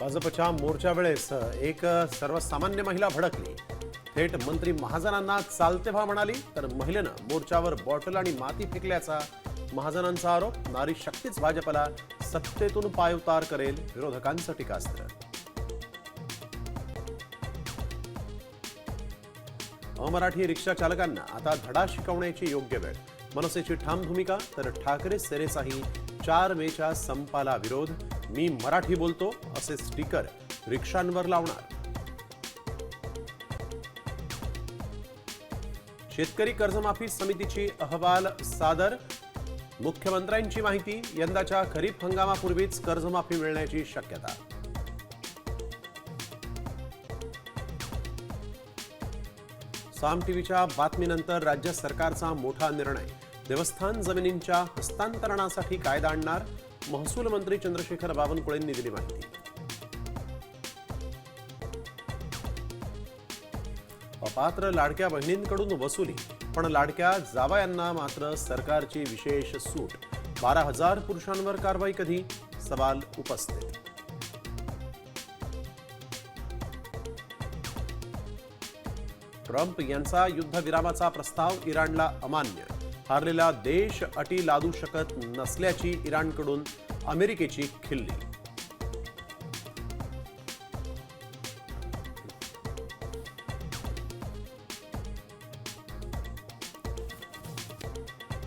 भाजपच्या मोर्चा वेळेस एक सर्वसामान्य महिला भडकली. थेट मंत्री महाजनांना चालते व्हा म्हणाली, तर महिलेनं मोर्चावर बॉटल आणि माती फेकल्याचा महाजनांचा आरोप. नारी शक्तीच भाजपला सत्तेतून पायउतार करेल, विरोधकांचं टीकास्त्र. अमराठी रिक्षा चालकांना आता धडा शिकवण्याची योग्य वेळ. मनसेची ठाम भूमिका, तर ठाकरे सेनेचाही 4 मेच्या संपाला विरोध. मी मराठी बोलतो असे स्टिकर रिक्षांवर लावणार. शेतकरी कर्जमाफी समितीची अहवाल सादर. मुख्यमंत्र्यांची माहिती, यंदाच्या खरीप हंगामापूर्वीच कर्जमाफी मिळण्याची शक्यता. साम टीव्हीच्या बातमीनंतर राज्य सरकारचा मोठा निर्णय. देवस्थान जमिनींच्या हस्तांतरणासाठी कायदा आणणार. महसूल मंत्री चंद्रशेखर बावनकुळेंनी दिली माहिती. अपात्र लाडक्या बहिणींकडून वसुली, पण लाडक्या जावयांना मात्र सरकारची विशेष सूट. 12,000 पुरुषांवर कारवाई कधी, सवाल उपस्थित. ट्रम्प यांचा युद्धविरामाचा प्रस्ताव इराणला अमान्य. हारलेला देश अटी लादू शकत नसल्याची इराणकडून अमेरिकेची खिल्ली.